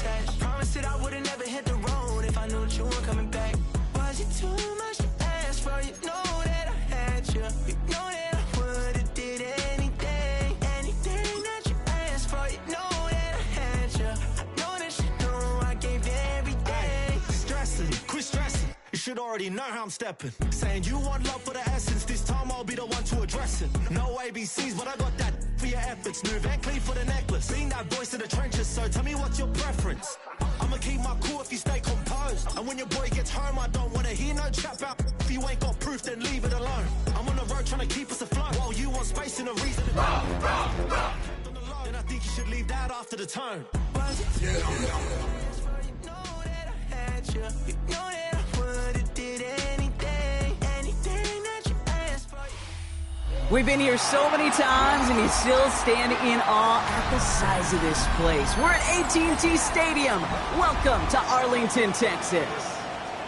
attached. Promised that I would've never hit the road if I knew that you weren't coming back. Was it too much to ask for? You know that I had you. You know that I would've did anything that you asked for. You know that I had you. I know that you know I gave you everything. Stressing, quit stressing. You should already know how I'm stepping. Saying you want love for the essence. This time I'll be the one to address it. No ABCs, but I got that for your efforts. New Van Cleef for the necklace. Being that voice in the trenches, so tell me what's your preference. I'ma keep my cool if you stay composed. And when your boy gets home, I don't wanna hear no chat about if you ain't got proof, then leave it alone. I'm on the road trying to keep us afloat, while you want space and a reason to go. Then I think you should leave that after the tone. Was it too much? You know that I had you. You know that I would've did anything that you asked for. We've been here so many times, and you still stand in awe at the size of this place. We're at AT&T Stadium. Welcome to Arlington, Texas.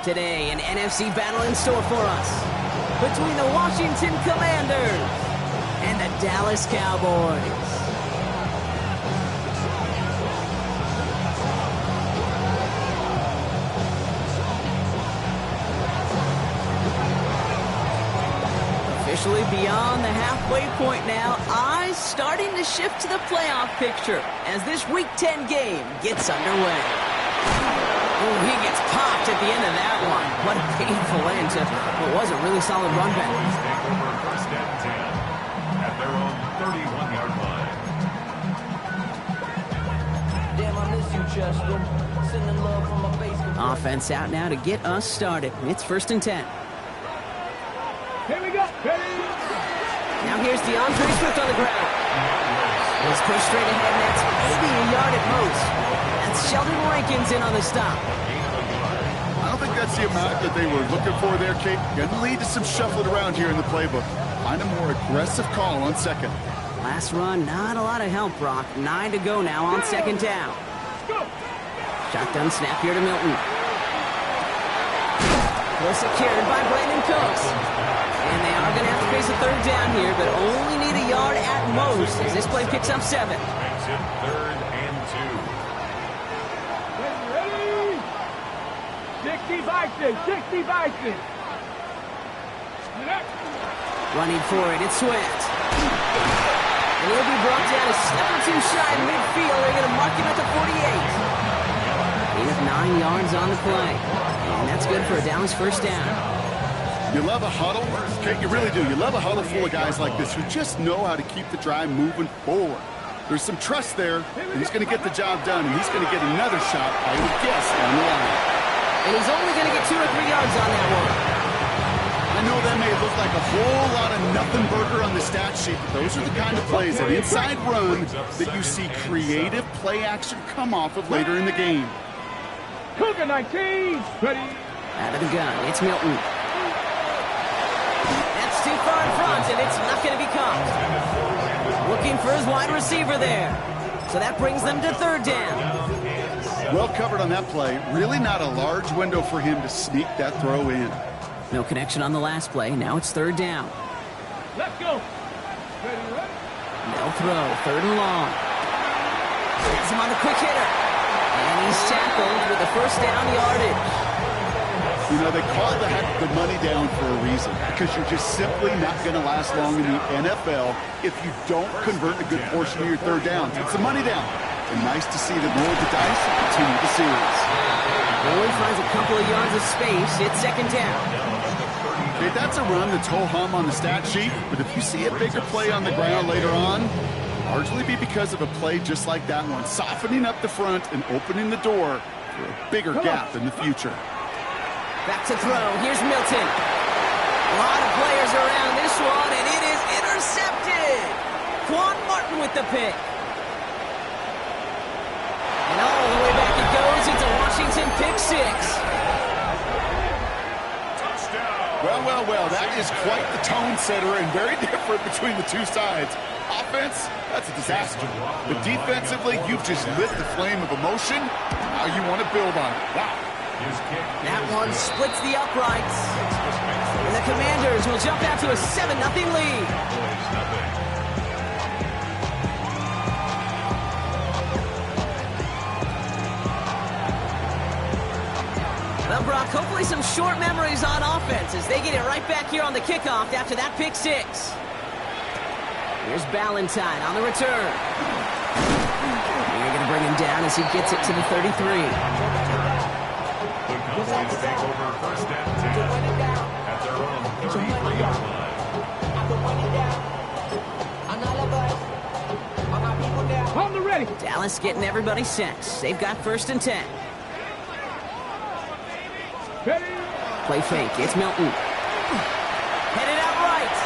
Today, an NFC battle in store for us between the Washington Commanders and the Dallas Cowboys. Officially beyond the halfway point now, eyes starting to shift to the playoff picture as this Week 10 game gets underway. Oh, he gets popped at the end of that one. What a painful end to what was a really solid run back. First and 10 at their own 31-yard line. Damn, I miss you, Chester. Sending love from my face. Offense out now to get us started. It's 1st and 10. Here we go. Ready? Now here's DeAndre Swift on the ground. He's pushed straight ahead, and that's maybe a yard at most. That's Sheldon Rankins in on the stop. I don't think that's the amount that they were looking for there, Kate. Going to lead to some shuffling around here in the playbook. Find a more aggressive call on second. Last run, not a lot of help, Brock. 9 to go now on 2nd down. Shotgun snap here to Milton. Well secured by Brandon Cooks. And they are going to have to face a 3rd down here, but only need a yard at most as this play picks up 7. Makes it 3rd and 2. Ready? 60 Vikings. 60 Vikings. Running for it, it's Swift. And he'll be brought down a step or two shy of midfield. They're going to mark him at the 48. He has 9 yards on the play. And that's good for a Dallas 1st down. You love a huddle? Kate, you really do. You love a huddle full of guys like this who just know how to keep the drive moving forward. There's some trust there, and he's going to get the job done, and he's going to get another shot, I would guess, down the line. And he's only going to get 2 or 3 yards on that one. I know that may look like a whole lot of nothing burger on the stat sheet, but those are the kind of plays, that inside run, that you see creative play action come off of later in the game. Cougar 19. Ready? Out of the gun, it's Milton. That's too far in front, and it's not going to be caught. Looking for his wide receiver there. So that brings them to 3rd down. Well covered on that play. Really not a large window for him to sneak that throw in. No connection on the last play. Now it's 3rd down. Let's go. Ready? No throw. 3rd and long. Has him on the quick hitter. And he's tackled with the 1st down yardage. You know, they call the money down for a reason, because you're just simply not going to last long in the NFL if you don't convert a good portion of your 3rd downs. It's the money down. And nice to see them roll the dice and continue the series. Boyd finds a couple of yards of space. It's 2nd down. Okay, that's a run that's ho-hum on the stat sheet, but if you see a bigger play on the ground later on, largely be because of a play just like that one, softening up the front and opening the door for a bigger gap in the future. Back to throw. Here's Milton. A lot of players around this one, and it is intercepted. Quan Martin with the pick. And all the way back it goes. It's a Washington pick 6. Well, that is quite the tone setter and very different between the two sides. Offense, that's a disaster. But defensively, you've just lit the flame of emotion. Now you want to build on it. Wow. That one splits the uprights. And the Commanders will jump out to a 7-0 lead. Probably some short memories on offense as they get it right back here on the kickoff after that pick six. Here's Ballantyne on the return. They're going to bring him down as he gets it to the 33. The Cowboys take over first and 10 at their own 33-yard line. On the ready. Dallas getting everybody set. They've got first and 10. Ready. Play fake. It's Milton. Headed out right.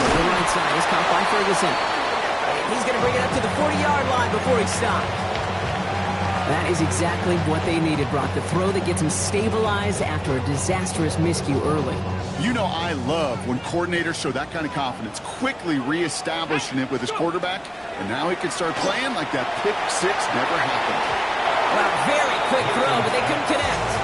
To the right side is caught by Ferguson. He's going to bring it up to the 40-yard line before he stops. That is exactly what they needed, Brock. The throw that gets him stabilized after a disastrous miscue early. You know I love when coordinators show that kind of confidence, quickly reestablishing it with his quarterback, and now he can start playing like that pick six never happened. Well, very quick throw, but they couldn't connect.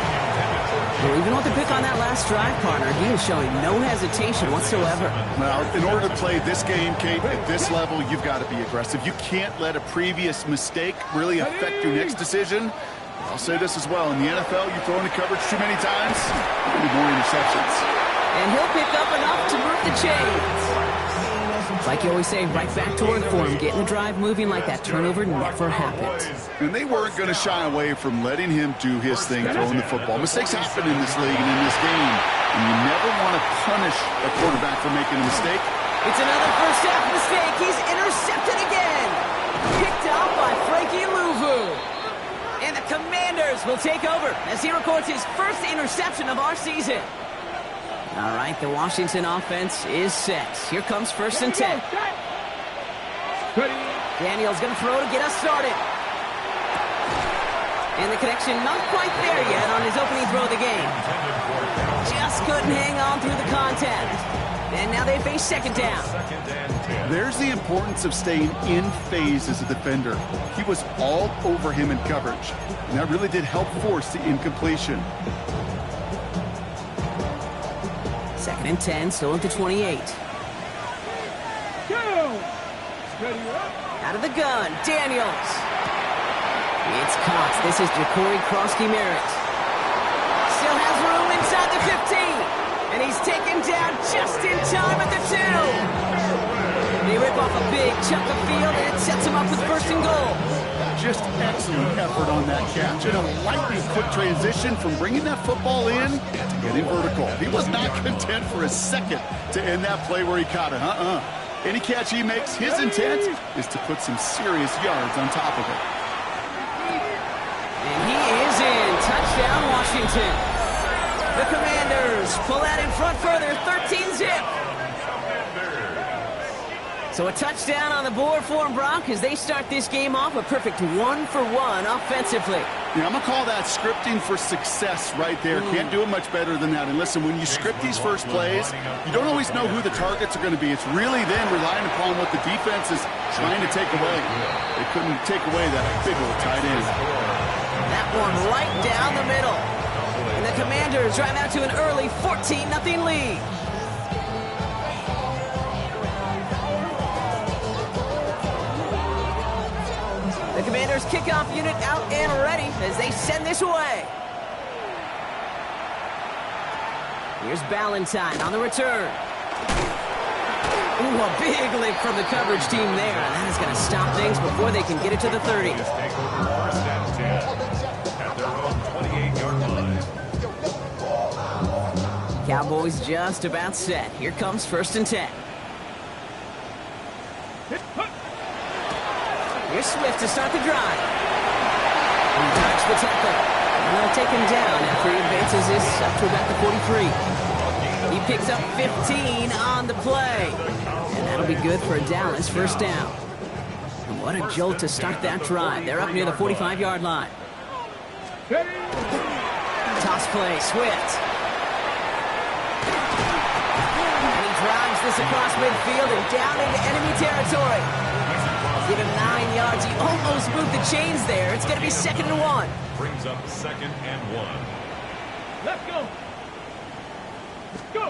Well, even with the pick on that last drive, partner, he is showing no hesitation whatsoever. Well, in order to play this game, Kate, at this level, you've got to be aggressive. You can't let a previous mistake really affect your next decision. I'll say this as well. In the NFL, you throw into coverage too many times, there'll be more interceptions. And he'll pick up enough to move the chains. Like you always say, right back to work for him, getting the drive moving like that turnover never happened. And they weren't going to shy away from letting him do his thing, throwing the football. Mistakes happen in this league and in this game, and you never want to punish a quarterback for making a mistake. It's another first half mistake. He's intercepted again. Picked off by Frankie Louvu. And the Commanders will take over as he records his first interception of our season. All right, the Washington offense is set. Here comes first and 10. Daniels going to throw to get us started. And the connection not quite there yet on his opening throw of the game. Just couldn't hang on through the contact. And now they face second down. There's the importance of staying in phase as a defender. He was all over him in coverage, and that really did help force the incompletion. Second and 10, still at the 28. Out of the gun, Daniels. It's Cox. This is Jacory Krosky-Merritt. Still has room inside the 15. And he's taken down just in time at the 2. They rip off a big chunk of field, and it sets him up with first and goal. Just excellent effort on that catch. And a lightning quick transition from bringing that football in to getting vertical. He was not content for a second to end that play where he caught it. Any catch he makes, his intent is to put some serious yards on top of it. And he is in. Touchdown, Washington. The Commanders pull out in front further, 13-zip. So a touchdown on the board for them, Brock, as they start this game off a perfect 1-for-1 offensively. Yeah, I'm going to call that scripting for success right there. Can't do it much better than that. And listen, when you script these first plays, you don't always know who the targets are going to be. It's really then relying upon what the defense is trying to take away. They couldn't take away that big old tight end. That one right down the middle. And the Commanders drive out to an early 14-0 lead. The Commanders' kickoff unit out and ready as they send this away. Here's Ballantyne on the return. Ooh, a big lift from the coverage team there. And that is going to stop things before they can get it to the 30. Take over first and 10 at their own 28-yard line. Cowboys just about set. Here comes first and 10. Here's Swift to start the drive. He dodged the tackle. And they'll take him down after he advances this up to about the 43. He picks up 15 on the play. And that'll be good for a Dallas first down. And what a jolt to start that drive. They're up near the 45-yard line. Toss play, Swift. And he drives this across midfield and down into enemy territory. Give him 9 yards. He almost moved the chains there. It's going to be second and 1. Brings up second and 1. Let's go. Go.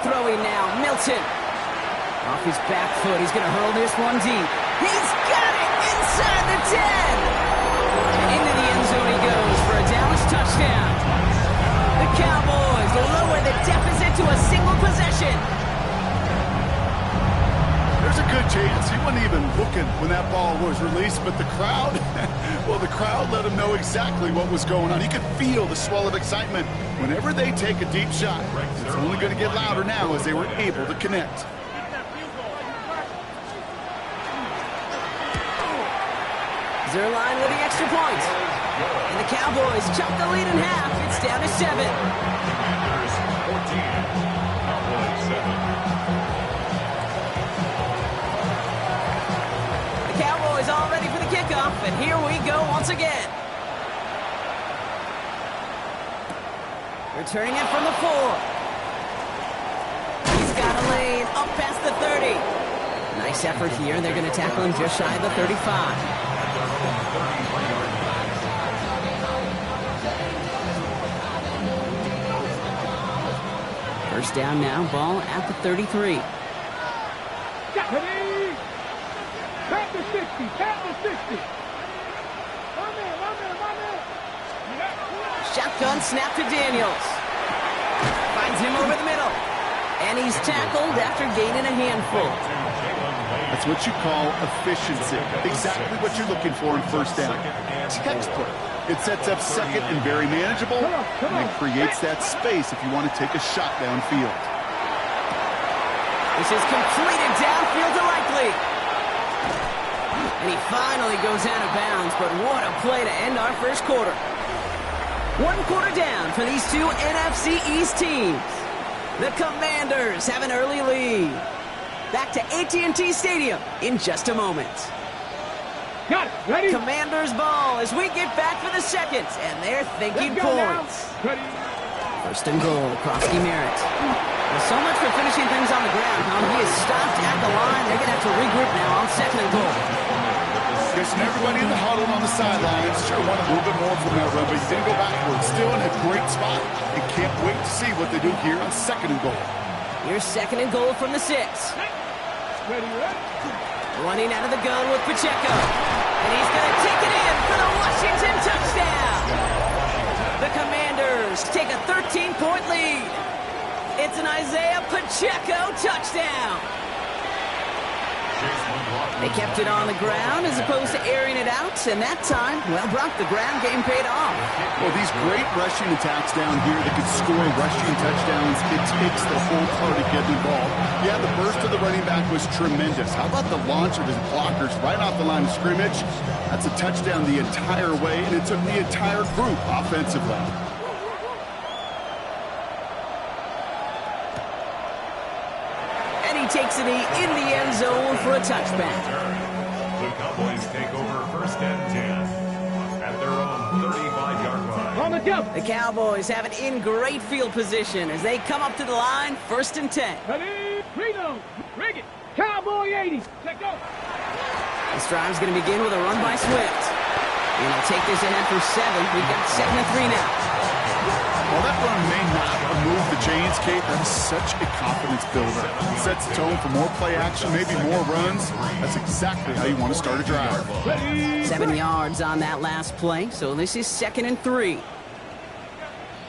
Throwing now, Milton. Off his back foot. He's going to hurl this one deep. He's got it inside the 10. And into the end zone he goes for a Dallas touchdown. The Cowboys lower the deficit to a single possession. There's a good chance he wasn't even looking when that ball was released, but the crowd, well, the crowd let him know exactly what was going on. You could feel the swell of excitement. Whenever they take a deep shot, it's only going to get louder now as they were able to connect. Zerline with the extra point. And the Cowboys chop the lead in half. It's down to 7. Commanders 14, Cowboys 7. The Cowboys all ready for the kickoff, and here we go once again. Returning it from the 4. He's got a lane up past the 30. Nice effort here. They're going to tackle him just shy of the 35. First down now, ball at the 33. Pat the 60, pat the 60. One man. Shotgun snap to Daniels. Finds him over the middle. And he's tackled after gaining a handful. That's what you call efficiency. Exactly what you're looking for in first down. Textbook. It sets up second and very manageable, and it creates that space if you want to take a shot downfield. This is completed downfield to Likely. And he finally goes out of bounds, but what a play to end our first quarter. 1 quarter down for these two NFC East teams. The Commanders have an early lead. Back to AT&T Stadium in just a moment. Got it. Ready? Commanders ball as we get back for the second, and they're thinking points. Ready? First and goal, Krosky Merritt. Well, so much for finishing things on the ground. He is stopped at the line. They're going to have to regroup now on second and goal. Guessing everybody in the huddle on the sidelines sure wanted a little bit more from that run, but he didn't go backwards. Still in a great spot. And can't wait to see what they do here on second and goal. Here's second and goal from the 6. Ready? Running out of the gun with Pacheco. And he's going to take it in for the Washington touchdown. The Commanders take a 13-point lead. It's an Isaiah Pacheco touchdown. They kept it on the ground as opposed to airing it out, and that time, well, Brock, the ground game paid off. Well, these great rushing attacks down here that could score rushing touchdowns, it takes the whole party getting involved. Yeah, the burst of the running back was tremendous. How about the launch of his blockers right off the line of scrimmage? That's a touchdown the entire way, and it took the entire group offensively. Takes it in the end zone for a touchback. The Cowboys take over first and 10 at their own 35-yard line. On the jump. The Cowboys have it in great field position as they come up to the line, first and 10. Ready? Reno. Rig it. Cowboy 80. Let go. This drive's going to begin with a run by Swift. And he'll take this ahead for 7. We've got 2nd and 3 now. While that run may not remove the chains, Kate, that is such a confidence builder. It sets the tone for more play action, maybe more runs. That's exactly how you want to start a drive. 7 yards on that last play, so this is 2nd and 3.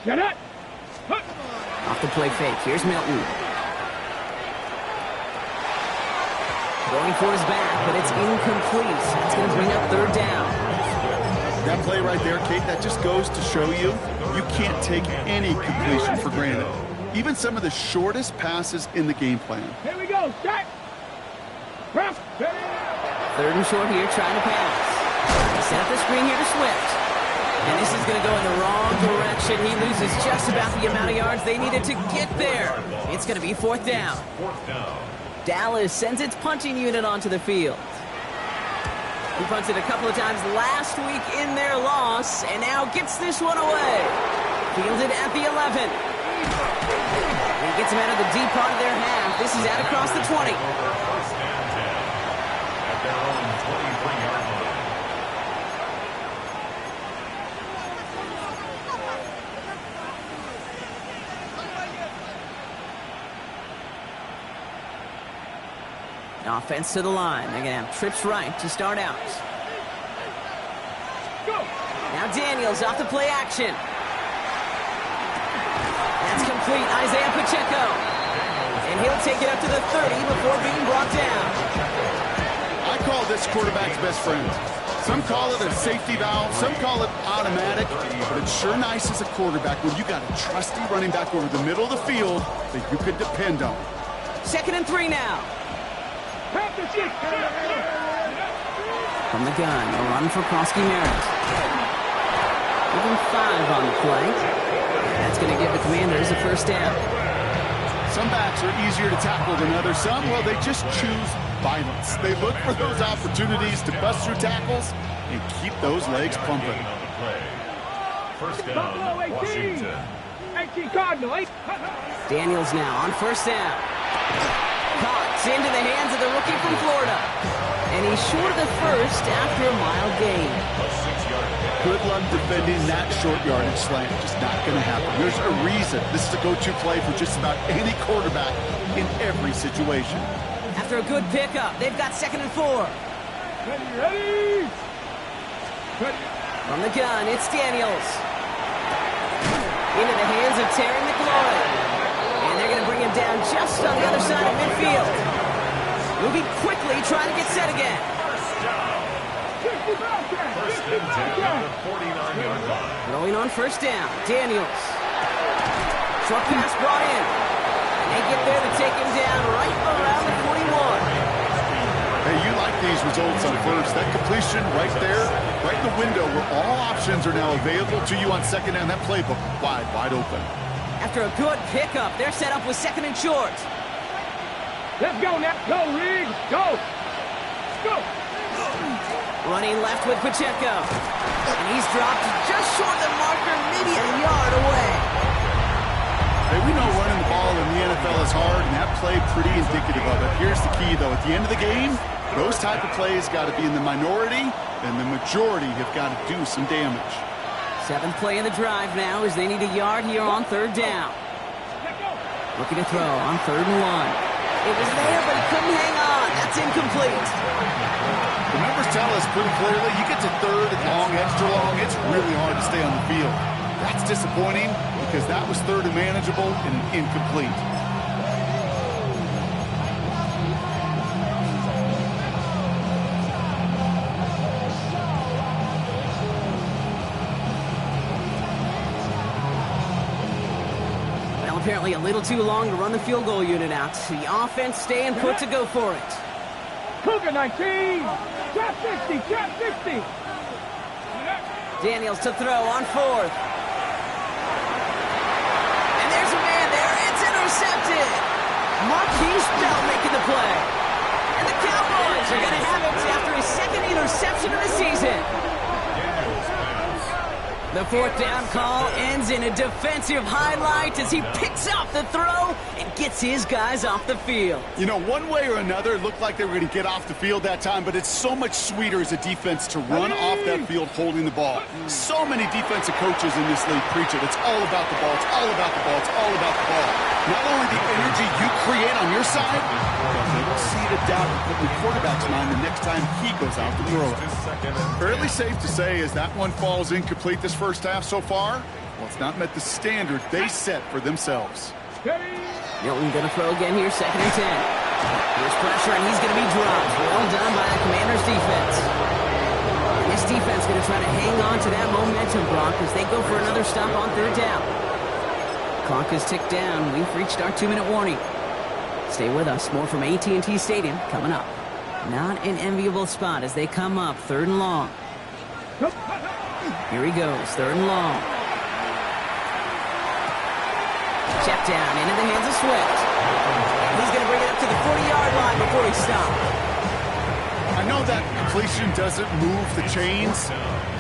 Get it. Off the play fake, here's Milton. Going for his back, but it's incomplete. That's going to bring up 3rd down. That play right there, Kate, that just goes to show you can't take any completion for granted. Even some of the shortest passes in the game plan. Here we go. Start. 3rd and short here, trying to pass. Set up the screen here to Swift. And this is going to go in the wrong direction. He loses just about the amount of yards they needed to get there. It's going to be 4th down. Dallas sends its punting unit onto the field. He punted a couple of times last week in their loss, and now gets this one away. Fielded at the 11. He gets him out of the deep part of their half. This is out across the 20. First and 10 at their own 23-yard line. Offense to the line. They're going to have trips right to start out. Go. Now Daniels off the play action. It's complete. Isaiah Pacheco. And he'll take it up to the 30 before being brought down. I call this quarterback's best friend. Some call it a safety valve, some call it automatic, but it's sure nice as a quarterback when you got a trusty running back over the middle of the field that you can depend on. 2nd and 3 now. From the gun, a run for Krosky Merritt. Even 5 on the play. That's going to give the Commanders a first down. Some backs are easier to tackle than others. Some, well, they just choose violence. They look for those opportunities to bust through tackles and keep those legs pumping. First down, Washington. 18 Cardinal. Daniels now on first down. Caught into the hands of the rookie from Florida. And he's short of the first after a mild gain. Good luck defending that short yardage slant. Just not going to happen. There's a reason this is a go-to play for just about any quarterback in every situation. After a good pickup, they've got 2nd and 4. Ready. From the gun, it's Daniels. Into the hands of Terry McLaurin. And they're going to bring him down just on the other side of midfield. Moving quickly, trying to get set again. First and 10 on the 49-yard line. Throwing on first down, Daniels. Short pass brought in. And they get there to take him down right around the 41. Hey, you like these results on first. That completion right there, right in the window where all options are now available to you on second down. That playbook wide open. After a good pickup, they're set up with 2nd and short. Let's go now. Go, Riggs. Go. Go. Running left with Pacheco. And he's dropped just short of the marker, maybe a yard away. Hey, we know running the ball in the NFL is hard, and that play pretty indicative of it. Here's the key, though. At the end of the game, those type of plays got to be in the minority, and the majority have got to do some damage. 7th play of the drive now as they need a yard here on 3rd down. Looking to throw on 3rd and 1. It was there, but he couldn't hang on. That's incomplete. The numbers tell us pretty clearly, you get to 3rd and long, extra long, it's really hard to stay on the field. That's disappointing because that was 3rd and manageable and incomplete. Apparently a little too long to run the field goal unit out. The offense staying put to go for it. Cougar 19. Trap 60. Trap 60. Daniels to throw on 4th. And there's a man there. It's intercepted. Marquise Bell making the play. And the Cowboys are going to have it after his 2nd interception of the season. The 4th down call ends in a defensive highlight as he picks up the throw and gets his guys off the field. You know, one way or another, it looked like they were going to get off the field that time, but it's so much sweeter as a defense to run off that field holding the ball. So many defensive coaches in this league preach it. It's all about the ball. It's all about the ball. It's all about the ball. Not only the energy you create on your side, but they will see the doubt you put in the quarterback's mind the next time he goes out to throw it. Fairly safe to say as that one falls incomplete this first half so far, well, it's not met the standard they set for themselves. Milton going to throw again here, 2nd and 10. Here's pressure, and he's going to be dropped. Well done by the Commanders' defense. This defense going to try to hang on to that momentum, Brock, as they go for another stop on 3rd down. Clock is ticked down. We've reached our 2-minute warning. Stay with us. More from AT&T Stadium coming up. Not an enviable spot as they come up 3rd and long. Here he goes, 3rd and long. Check down into the hands of Swift. He's going to bring it up to the 40-yard line before he stops. I know that completion doesn't move the chains.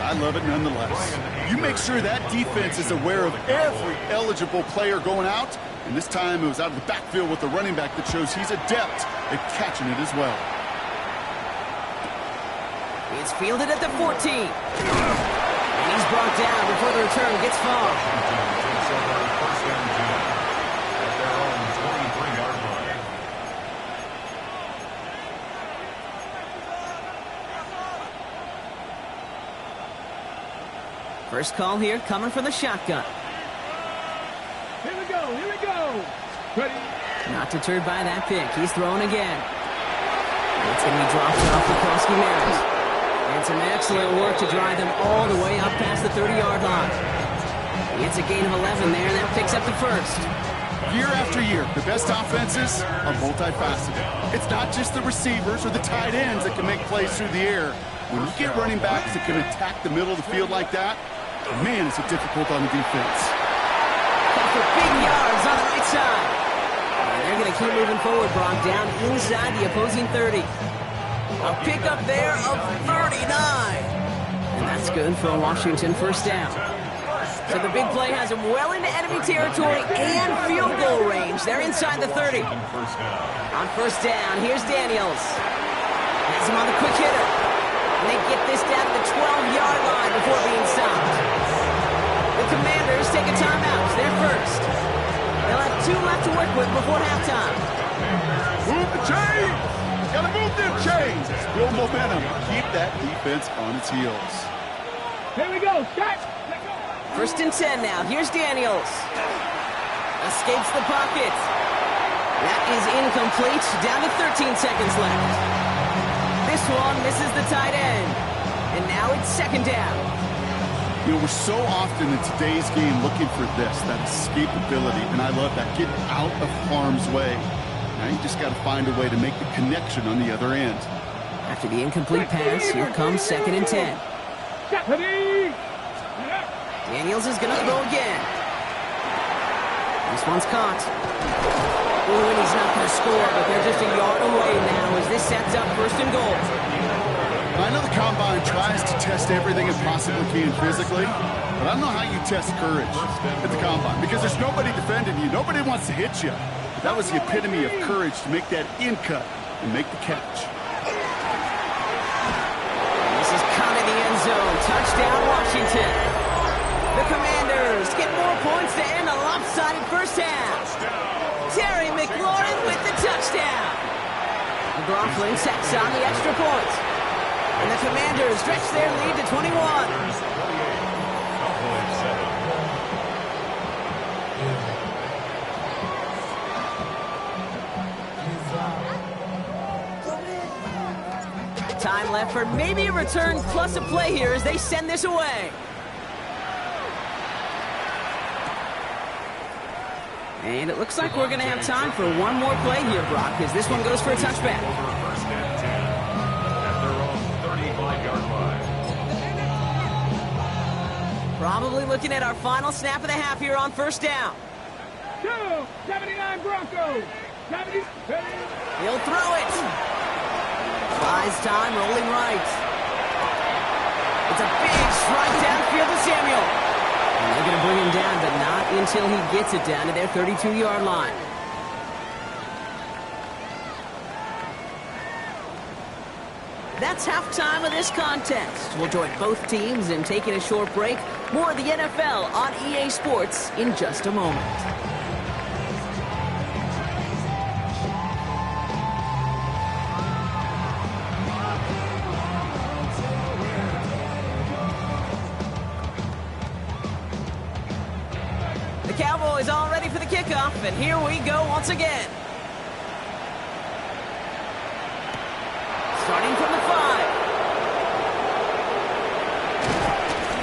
I love it nonetheless. You make sure that defense is aware of every eligible player going out, and this time it was out of the backfield with the running back that shows he's adept at catching it as well. It's fielded at the 14. And he's brought down before the return gets far. First and 10 at their own 23-yard line. First call here coming from the shotgun. Here we go. Here we go. Ready? Not deterred by that pick. He's throwing again. It's going to be dropped off for Koski-Maris. And some excellent work to drive them all the way up past the 30-yard line. It's a gain of 11 there, and that picks up the first. Year after year, the best offenses are multifaceted. It's not just the receivers or the tight ends that can make plays through the air. When you get running backs that can attack the middle of the field like that, man, is it difficult on the defense. For big yards on the right side. And they're going to keep moving forward, Brock, down inside the opposing 30. A pickup there of 39. And that's good for a Washington first down. So the big play has him well into enemy territory and field goal range. They're inside the 30. On first down, here's Daniels. Has him on the quick hitter. And they get this down to the 12-yard line before being stopped. The Commanders take a timeout. They're first. They'll have 2 left to work with before halftime. Move the chains! Gotta move them chains! Build momentum. Keep that defense on its heels. Here we go. Start. First and 10 now. Here's Daniels. Escapes the pocket. That is incomplete. Down to 13 seconds left. This one misses the tight end. And now it's second down. You know, we're so often in today's game looking for this, that escapability, and I love that. Get out of harm's way. Now you just got to find a way to make the connection on the other end. After the incomplete pass, here comes second and 10. Ready? Daniels is going to throw again. This one's caught. Oh, and he's not going to score, but they're just a yard away now as this sets up first and goal. I know the Combine tries to test everything it possibly can physically, but I don't know how you test courage at the Combine because there's nobody defending you. Nobody wants to hit you. But that was the epitome of courage to make that in cut and make the catch. This is caught in the end zone. Touchdown, Washington. The Commanders get more points to end a lopsided first half. Terry McLaurin with the touchdown. McLaughlin sets on the extra point. And the Commanders stretch their lead to 21. Time left for maybe a return plus a play here as they send this away. And it looks like we're going to have time for one more play here, Brock, as this one goes for a touchback. First and 10 at their own 35-yard line. Probably looking at our final snap of the half here on first down. 79 Broncos. 70. He'll throw it. Buys time, rolling right. It's a big strike downfield to Samuel. And they're going to bring him down, but not until he gets it down to their 32-yard line. That's halftime of this contest. We'll join both teams in taking a short break. More of the NFL on EA Sports in just a moment. The Cowboys all ready for the kickoff, and here we go once again. Starting from the 5.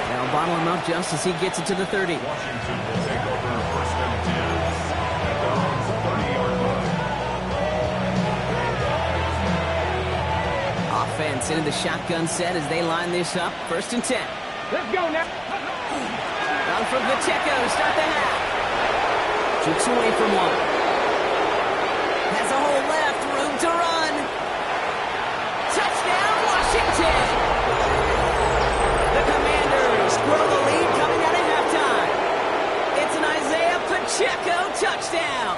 They'll bottle him up just as he gets it to the 30. Washington will take over first and 10 at their own 30-yard line. Offense into the shotgun set as they line this up. First and 10. Let's go now. Down from Pacheco to start the half. Shoots away from one. Has a hole left, room to run. Touchdown, Washington! The Commanders grow the lead coming out of halftime. It's an Isaiah Pacheco touchdown.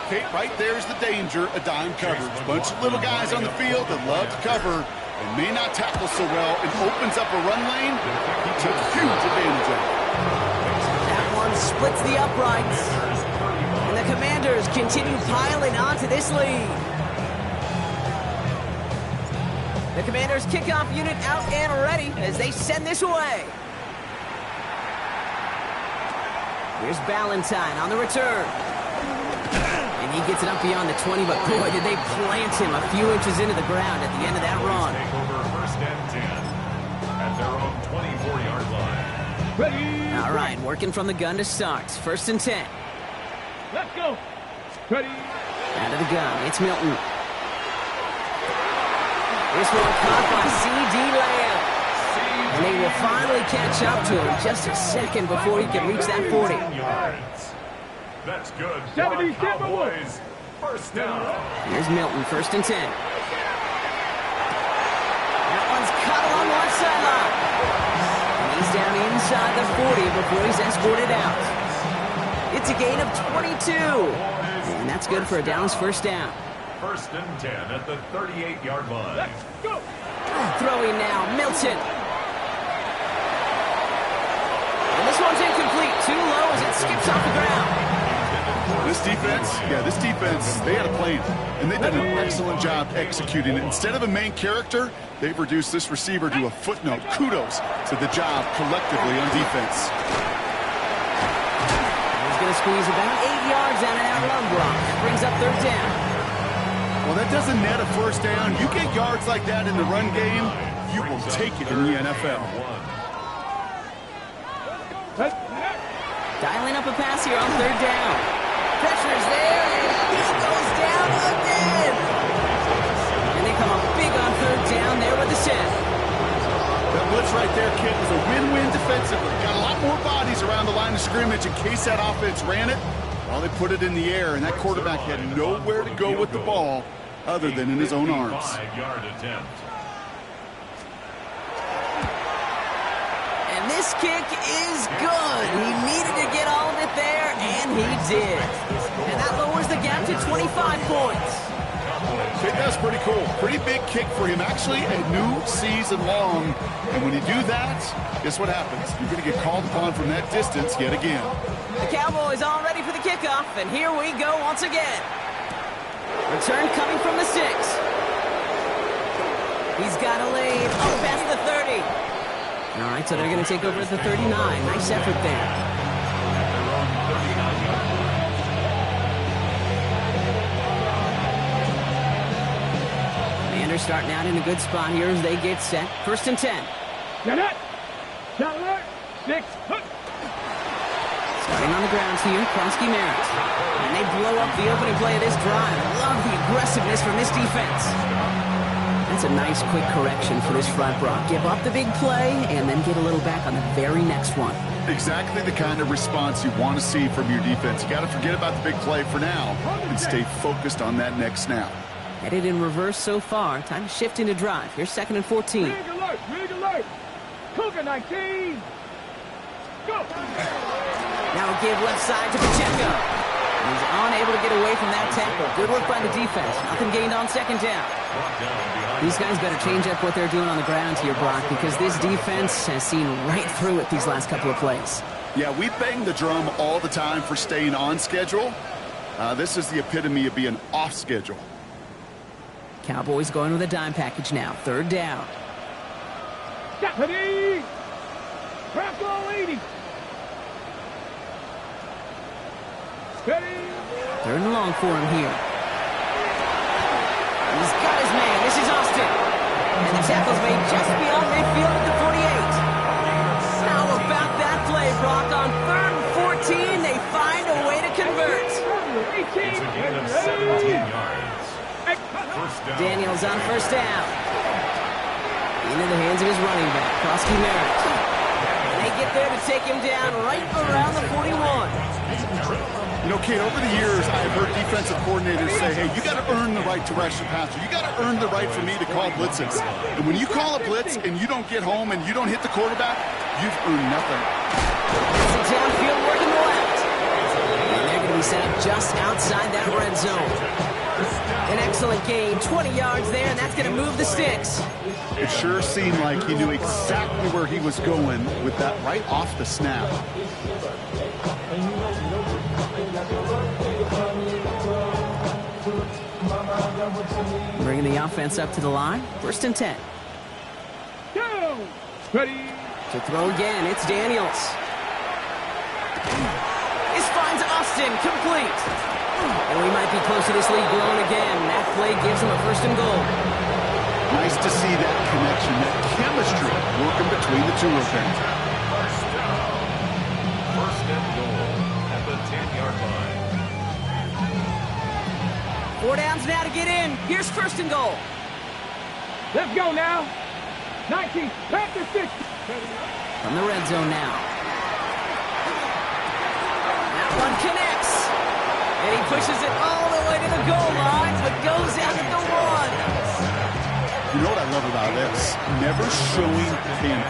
Kate, right there's the danger of dime coverage. Bunch of little guys on the field that love to cover and may not tackle so well. It opens up a run lane. He took huge advantage of it. That one splits the uprights. And the Commanders continue piling onto this lead. The Commanders' kickoff unit out and ready as they send this away. Here's Ballantyne on the return. And he gets it up beyond the 20, but boy, did they plant him a few inches into the ground at the end of that run. Take over first and 10 at their own 24-yard line. Ready. All right, working from the gun to start. First and 10. Let's go. Ready. Out of the gun, it's Milton. This one caught by C.D. Lamb. And they will finally catch up to him just a second before he can reach that 40. That's good. 70, Cowboys. First down. Here's Milton, first and 10. That one's cut along one sideline. And he's down inside the 40 before he's escorted out. It's a gain of 22. And that's good for a Dallas first down. First and 10 at the 38-yard line. Let's go. Throwing now, Milton. And this one's incomplete. Too low as it skips off the ground. This defense, they had a plan, and they've done an excellent job executing it. Instead of a main character, they've reduced this receiver to a footnote. Kudos to the job collectively on defense. He's going to squeeze about 8 yards out of that run block. Brings up third down. Well, that doesn't net a first down. You get yards like that in the run game, you will take it in the NFL. Dialing up a pass here on third down. Pressure's there, and he goes down again. And they come up big on third down there with the set. That blitz right there, kid, was a win-win defensively. Got a lot more bodies around the line of scrimmage in case that offense ran it. Well, they put it in the air, and that quarterback had nowhere to go with the ball other than in his own arms. 5-yard attempt. And this kick is good. He needed to get all of it there, and he did. And that lowers the gap to 25 points. I think that's pretty cool. Pretty big kick for him. Actually, a new season long. And when you do that, guess what happens? You're going to get called upon from that distance yet again. The Cowboys all ready for the kickoff, and here we go once again. Return coming from the 6. He's got a lead up past the 30. All right, so they're going to take over at the 39. Nice effort there. Commanders starting out in a good spot here as they get set. First and 10. Get it. Shot alert. 6. Starting on the ground here, Kronsky Merritt. And they blow up the opening play of this drive. Love the aggressiveness from this defense. That's a nice quick correction for this front, Brock. Give up the big play and then get a little back on the very next one. Exactly the kind of response you want to see from your defense. You got to forget about the big play for now and stay focused on that next snap. Headed in reverse so far. Time to shift into drive. Here's second and 14. Rig alert. Rig alert. Cougar 19. Go. Now a give left side to Pacheco. He's unable to get away from that tackle. Good work by the defense. Nothing gained on second down. These guys better change up what they're doing on the ground here, Brock, because this defense has seen right through it these last couple of plays. Yeah, we bang the drum all the time for staying on schedule. This is the epitome of being off schedule. Cowboys going with a dime package now. Third down. Stephanie. Bronco 80. Steady. Third and long for him here. He's got his man. This is Austin. And the tackle's made just beyond midfield at the 48. How about that play, Brock? On third and 14, they find a way to convert. It's a gain of 17 yards. First down. Daniels on first down. Into the hands of his running back, Kronsky Merritt. And they get there to take him down right around the 41. You know, Kate, over the years, I've heard defensive coordinators say, hey, you got to earn the right to rush the passer. You got to earn the right for me to call blitzes. And when you call a blitz and you don't get home and you don't hit the quarterback, you've earned nothing. It's a downfield working the left. And they're going to be set up just outside that red zone. An excellent gain, 20 yards there, and that's going to move the sticks. It sure seemed like he knew exactly where he was going with that right off the snap. Bringing the offense up to the line. First and 10. Down. Ready. To throw again, it's Daniels. Preston, complete. And we might be close to this lead blown again. That play gives them a 1st and goal. Nice to see that connection, that chemistry working between the two of them. First and goal at the 10-yard line. 4 downs now to get in. Here's 1st and goal. Let's go now. 19, Panthers 60. From the red zone now. That one connects. And he pushes it all the way to the goal line, but goes out at the 1. You know what I love about this? Never showing panic.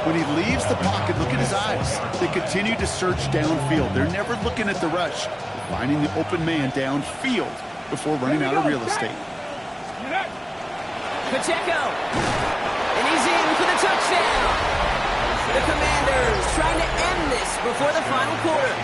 When he leaves the pocket, look at his eyes. They continue to search downfield. They're never looking at the rush. They're finding the open man downfield before running out of real estate. Pacheco. And he's in for the touchdown. The Commanders trying to end this before the final quarter.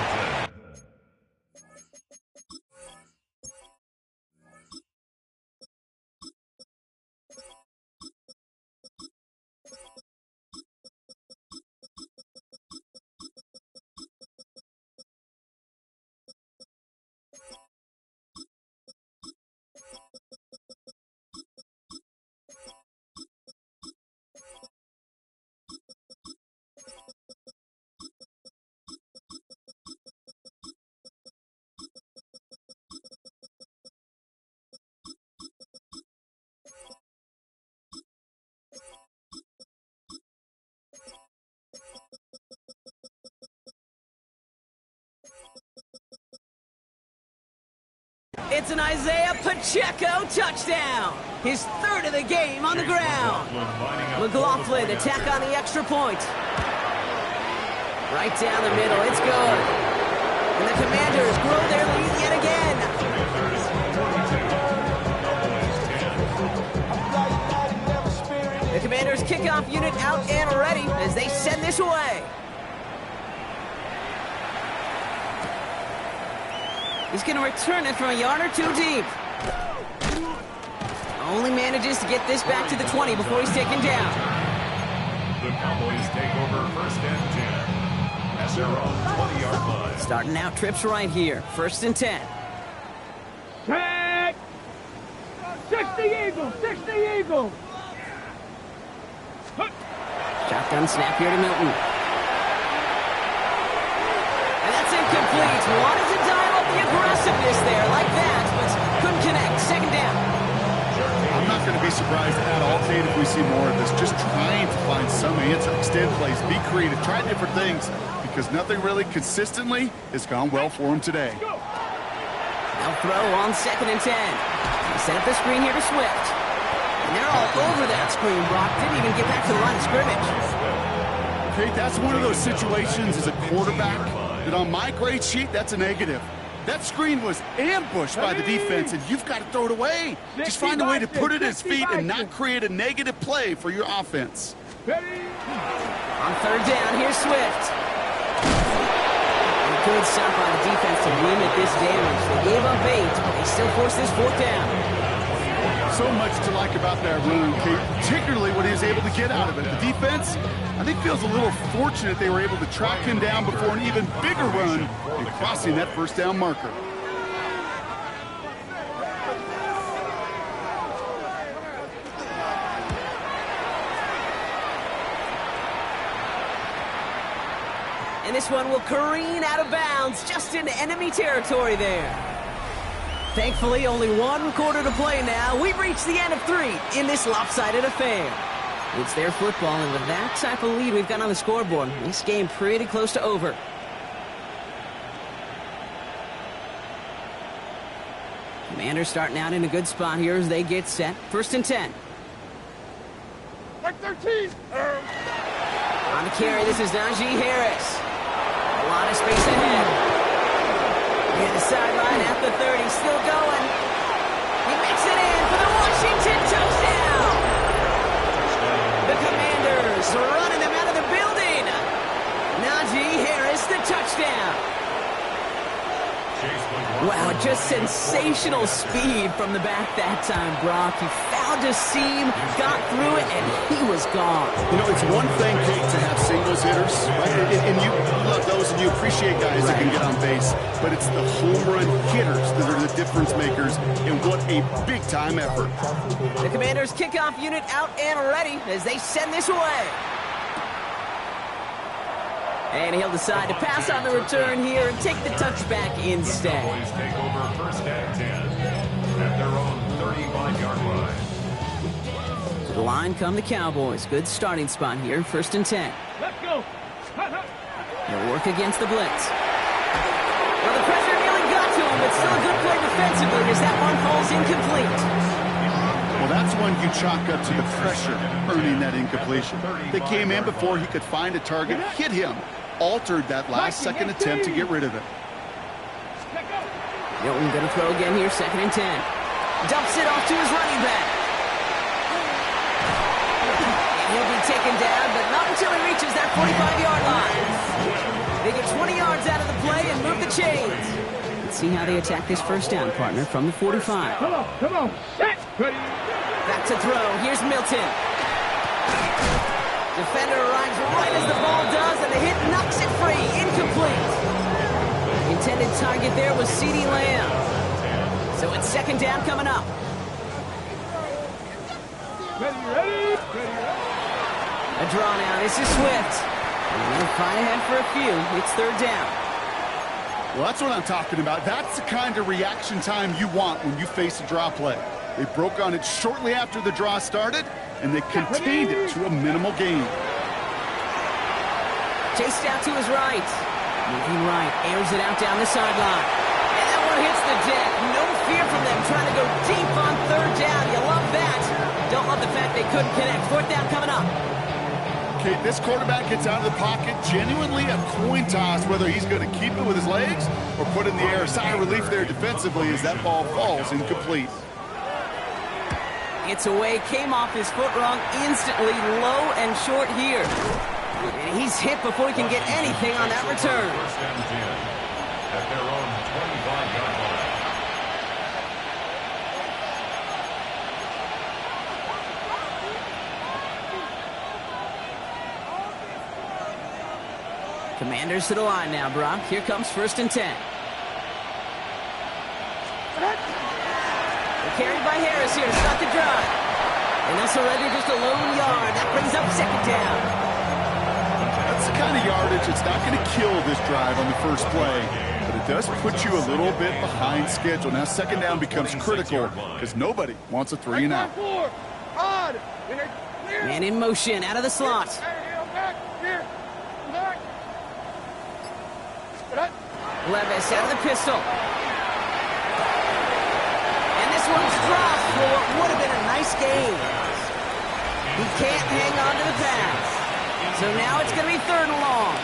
It's an Isaiah Pacheco touchdown. His 3rd of the game on the ground. McLaughlin attack on the extra point. Right down the middle. It's good. And the Commanders grow their lead yet again. The Commanders kickoff unit out and ready as they send this away. He's going to return it from a yard or 2 deep. Only manages to get this back to the 20 before he's taken down. The Cowboys take over 1st and 10 at their own 20-yard line. Starting out trips right here. 1st and 10. Tag. 60 Eagles, 60 Eagles. Shotgun snap here to Milton. And that's incomplete. Wanted to dial up the aggressiveness there like that, but couldn't connect. 2nd down. I'm not going to be surprised at all, Tate, if we see more of this. Just trying to find some answer, extend plays, be creative, try different things, because nothing really consistently has gone well for him today. They'll throw on 2nd and 10. They set up the screen here to Swift. And they're all over that screen. Brock didn't even get back to the line of scrimmage. Tate, that's one of those situations as a quarterback that on my grade sheet, that's a negative. That screen was ambushed by the defense, and you've got to throw it away. Just find a way to put it at his feet and not create a negative play for your offense. On 3rd down, here's Swift. A good stop by the defense to limit this damage. They gave up 8, but they still forced this 4th down. So much to like about that run, Kate, particularly what he was able to get out of it. The defense, I think, feels a little fortunate they were able to track him down before an even bigger run and crossing that 1st down marker. And this one will careen out of bounds just into enemy territory there. Thankfully, only 1 quarter to play now. We've reached the end of 3 in this lopsided affair. It's their football, and with that type of lead we've got on the scoreboard, this game pretty close to over. Commanders starting out in a good spot here as they get set. 1st and 10. Like 13. On the carry, this is Najee Harris. A lot of space ahead. Near the sideline at the 30, still going. He makes it in for the Washington touchdown. The Commanders running them out of the building. Najee Harris, the touchdown. Wow, it just sensational speed from the back that time, Brock. He found a seam, got through it, and he was gone. You know, it's one thing, Kate, to have singles hitters, right? And you love those, and you appreciate guys that can get on base. But it's the home run hitters that are the difference makers, and what a big-time effort. The Commanders' kickoff unit out and ready as they send this away. And he'll decide to pass on the return here and take the touchback instead. Cowboys take over first and 10 at their own 35-yard line. To the line come the Cowboys. Good starting spot here, 1st and 10. Let's go. They'll work against the blitz. Well, the pressure nearly got to him, but still a good play defensively as that one falls incomplete. Well, that's one you chalk up to the pressure earning that incompletion. They came in before he could find a target, hit him, altered that last-second attempt to get rid of it. Milton going to throw again here, 2nd and 10. Dumps it off to his running back. He'll be taken down, but not until he reaches that 45-yard line. They get 20 yards out of the play and move the chains. Let's see how they attack this first down, partner, from the 45. Come on. Set. Ready. Back to throw. Here's Milton. Defender arrives right as the ball does, and the hit knocks it free. Incomplete. Intended target there was CeeDee Lamb. So it's 2nd down coming up. Ready. A draw now. This is Swift. And they'll fight ahead for a few. It's 3rd down. Well, that's what I'm talking about. That's the kind of reaction time you want when you face a draw play. They broke on it shortly after the draw started, and they contained it to a minimal gain. Chased out to his right. Moving right, airs it out down the sideline. And that one hits the deck. No fear from them trying to go deep on 3rd down. You love that. Don't love the fact they couldn't connect. 4th down coming up. Okay, this quarterback gets out of the pocket, genuinely a coin toss whether he's going to keep it with his legs or put it in the air. Sigh of relief there defensively as that ball falls incomplete. It's away, came off his foot wrong instantly, low and short here. And he's hit before he can get anything on that return. First and 10 at their own 25-yard line. Commanders to the line now, Brock. Here comes 1st and 10. They're carried by Harris here to start the drive. And they'll surrender just a lone yard. That brings up 2nd down. That's the kind of yardage that's not going to kill this drive on the first play, but it does put you a little bit behind schedule. Now 2nd down becomes critical because nobody wants a 3 and out. Man in motion, out of the slot. Levis out of the pistol. And this one's dropped for what would have been a nice gain. He can't hang on to the pass. So now it's going to be 3rd and long.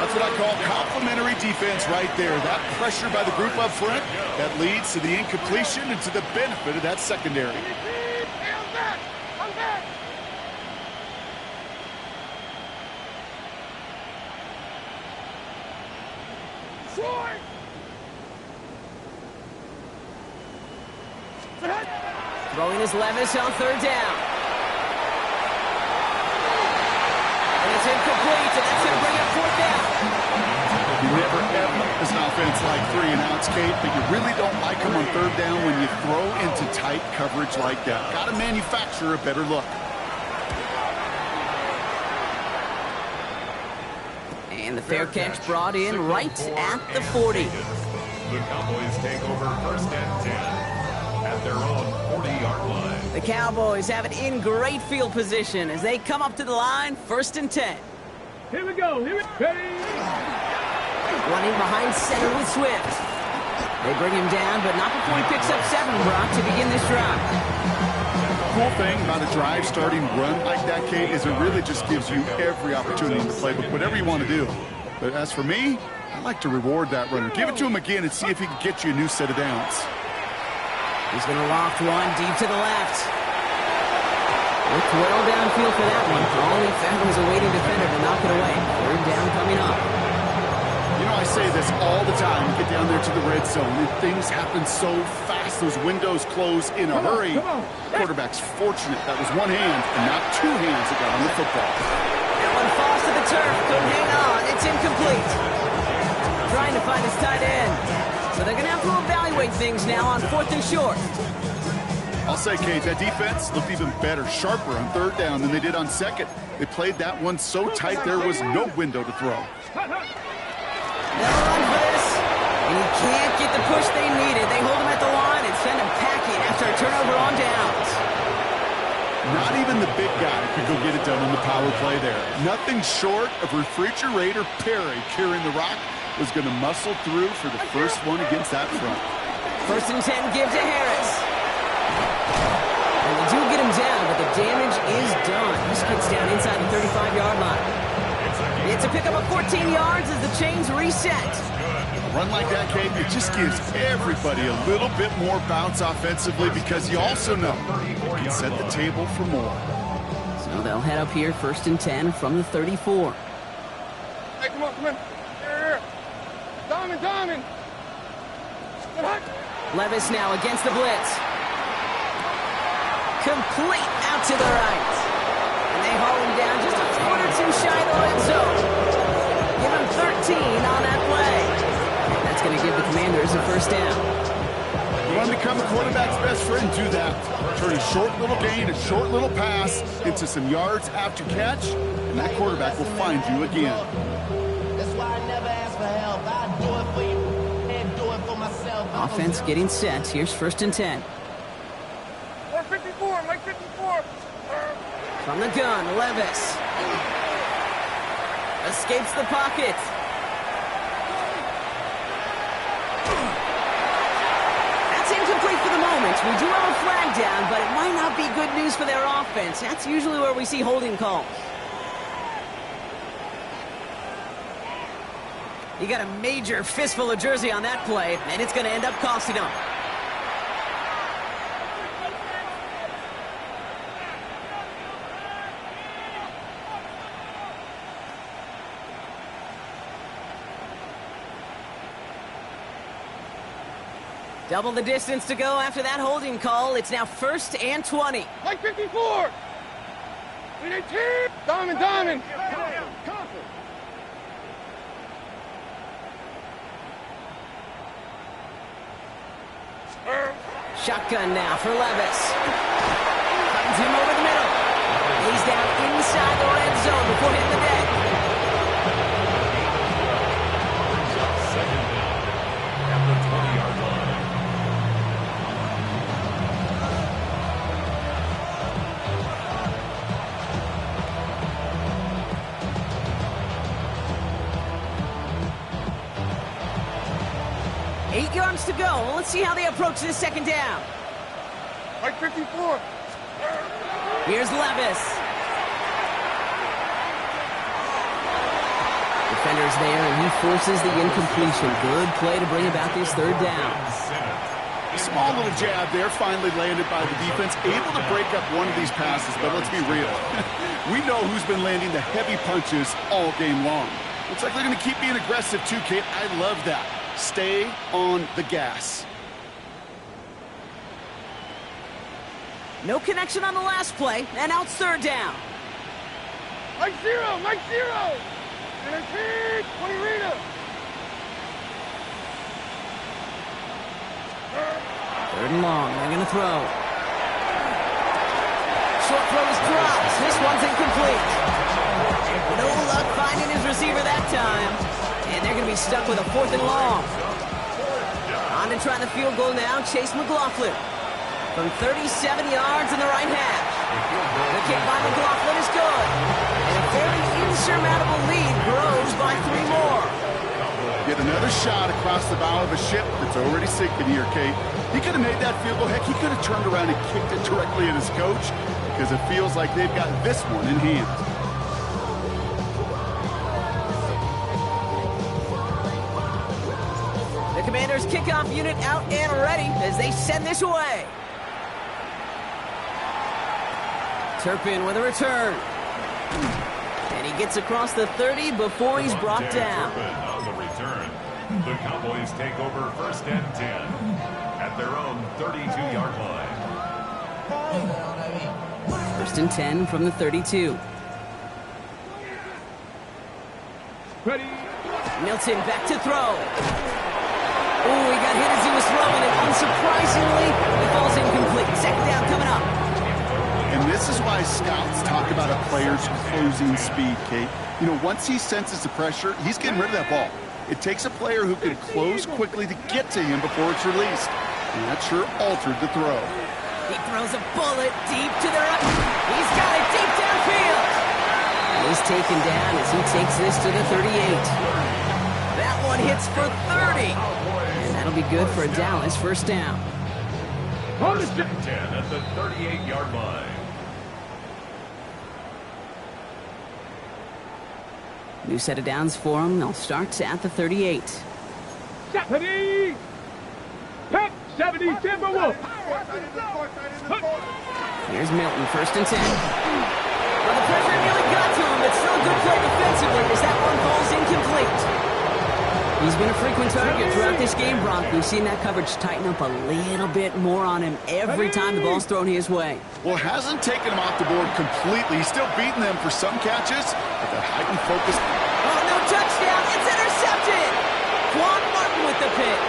That's what I call complimentary defense right there. That pressure by the group up front, that leads to the incompletion and to the benefit of that secondary. Throwing his Levis on 3rd down. And it's incomplete, and that's going to bring up 4th down. You never ever, as an offense, like 3 and outs, Kate, but you really don't like them on 3rd down when you throw into tight coverage like that. Got to manufacture a better look. And the fair catch brought in right at the 40. The Cowboys take over 1st and 10 at their own 40-yard line. The Cowboys have it in great field position as they come up to the line, 1st and 10. Here we go. Ready. Running behind center with Swift. They bring him down, but not before he picks up 7, Brock, to begin this drive. The cool thing about a drive starting run like that, Kate, is it really just gives you every opportunity in the playbook, whatever you want to do. But as for me, I like to reward that runner. Give it to him again and see if he can get you a new set of downs. He's going to loft one deep to the left. Looked well downfield for that one. All he found was a waiting defender to knock it away. 3rd down coming up. You know, I I say this all the time. You get down there to the red zone, and things happen so fast. Those windows close in a hurry. Quarterback's fortunate that was one hand and not two hands that got on the football. That one falls to the turf. Couldn't hang on. It's incomplete. Trying to find his tight end. So they're going to have to evaluate things now on 4th and short. I'll say, Kate, that defense looked even better, sharper on 3rd down than they did on 2nd. They played that one so tight there was no window to throw. They'll run for this, and he can't get the push they needed. They hold him at the line and send him packing after a turnover on downs. Not even the big guy could go get it done on the power play there. Nothing short of Refrigerator Perry carrying the rock was going to muscle through for the first one against that front. 1st and 10, give to Harris. And they do get him down, but the damage is done. This gets down inside the 35-yard line. It's a pickup of 14 yards as the chains reset. A run like that, Kate, it just gives everybody a little bit more bounce offensively because you also know you can set the table for more. So they'll head up here, 1st and 10 from the 34. Hey, come on. Here. Diamond. Levis now against the blitz. Complete out to the right. And they haul him down just a foot or two shy of the red zone. Give him 13 on that play. That's going to give the Commanders a 1st down. You want to become a quarterback's best friend? Do that. Turn a short little gain, a short little pass into some yards after catch, and that quarterback will find you again. That's why I never ask for help. I do it for you and do it for myself. Offense getting set. Here's 1st and 10. 54, Mike 54. From the gun, Levis. Escapes the pocket. That's incomplete for the moment. We do have a flag down, but it might not be good news for their offense. That's usually where we see holding calls. He got a major fistful of jersey on that play, and it's going to end up costing him. Double the distance to go after that holding call. It's now 1st and 20. Mike 54. We need 10. Diamond. Shotgun now for Levis. Cuttings him over the middle. He's down inside the red zone before hitting the deck. Second down at the 20-yard line. Eight yards to go. Well, let's see how they approach this 2nd down. Mike 54. Here's Levis. Defender's there, and he forces the incompletion. Good play to bring about this 3rd down. Small little jab there, finally landed by the defense. Able to break up one of these passes, but let's be real. We know who's been landing the heavy punches all game long. Looks like they're going to keep being aggressive too, Kate. I love that. Stay on the gas. No connection on the last play, and now it's 3rd down. Mike 0. Entertain. 20 Rita. 3rd and long. They're going to throw. Short throw is dropped. This one's incomplete. No luck finding his receiver that time. And they're going to be stuck with a 4th and long. On to try the field goal now, Chase McLaughlin. From 37 yards in the right half. The kick by McLaughlin is good. And a fairly insurmountable lead grows by 3 more. Get another shot across the bow of a ship that's already sinking here, Kate. He could have made that field goal. Heck, he could have turned around and kicked it directly at his coach because it feels like they've got this one in hand. The Commanders' kickoff unit out and ready as they send this away. Turpin with a return. And he gets across the 30 before he's brought down. On the return. The Cowboys take over 1st and 10 at their own 32-yard line. 1st and 10 from the 32. Ready. Milton back to throw. Oh, he got hit as he was throwing it. Unsurprisingly, it falls incomplete. 2nd down coming up. And this is why scouts talk about a player's closing speed, Kate. You know, once he senses the pressure, he's getting rid of that ball. It takes a player who can close quickly to get to him before it's released. And that sure altered the throw. He throws a bullet deep to the right. He's got it deep downfield. He's taken down as he takes this to the 38. That one hits for 30. And that'll be good for a Dallas 1st down. 1st and 10 at the 38-yard line. New set of downs for him. They'll start at the 38. 70. Pep, 70, Timberwolf. Here's Milton, 1st and 10. Well, the pressure nearly got to him, but still a good play defensively as that one falls incomplete. He's been a frequent target throughout this game, Brock. We've seen that coverage tighten up a little bit more on him every time the ball's thrown his way. Well, hasn't taken him off the board completely. He's still beating them for some catches, but that heightened focus. Oh, no touchdown. It's intercepted. Quan Martin with the pick.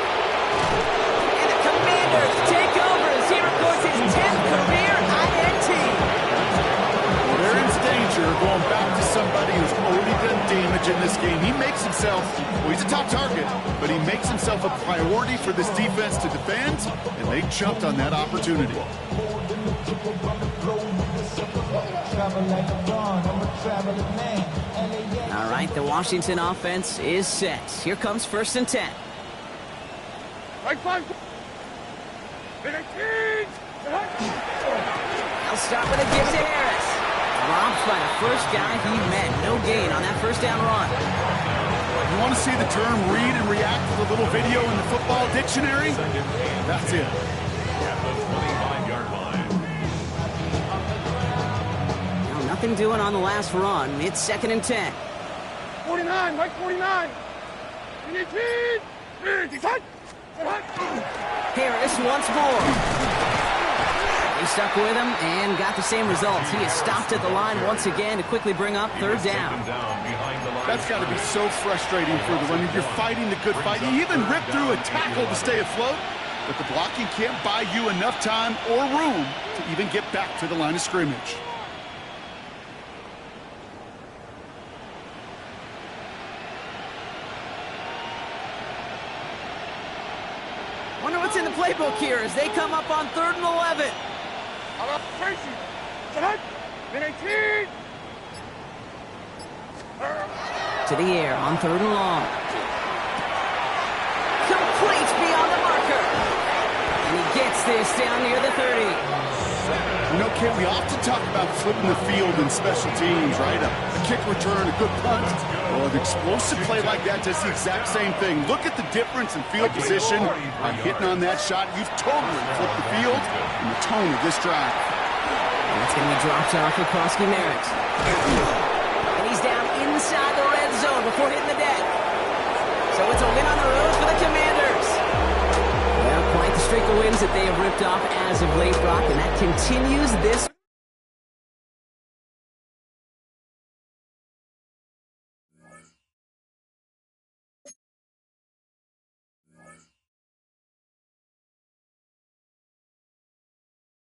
And the Commanders take over as he records his 10th career INT. They're in danger of going back to somebody who's already done damage in this game. He makes himself, well, he's a top target, but he makes himself a priority for this defense to defend, and they jumped on that opportunity. All right, the Washington offense is set. Here comes 1st and 10. Right flank. 18. They'll start with a give to Harris. Dropped by the first guy he met. No gain on that 1st down run. You want to see the term read and react to the little video in the football dictionary? That's it. At the 25-yard line. Now, nothing doing on the last run. It's 2nd and 10. 49, right 49. 18. Harris once more. He stuck with him and got the same results. He is stopped at the line once again to quickly bring up 3rd down. That's got to be so frustrating for the runner. You're fighting the good fight. You even rip through a tackle to stay afloat, but the blocking can't buy you enough time or room to even get back to the line of scrimmage. Wonder what's in the playbook here as they come up on 3rd and 11. To the air on 3rd and long. Complete beyond the marker. And he gets this down near the 30. You know, Ken, we often talk about flipping the field in special teams, right? A kick return, a good punt. Well, an explosive play like that does the exact same thing. Look at the difference in field position by hitting on that shot. You've totally flipped the field and the tone of this drive. And it's going to be dropped off for Krosky Merritt. And he's down inside the red zone before hitting the deck. So it's a win on the road for the Commanders. Well, quite the streak of wins that they have ripped off as of late, Brock, and that continues this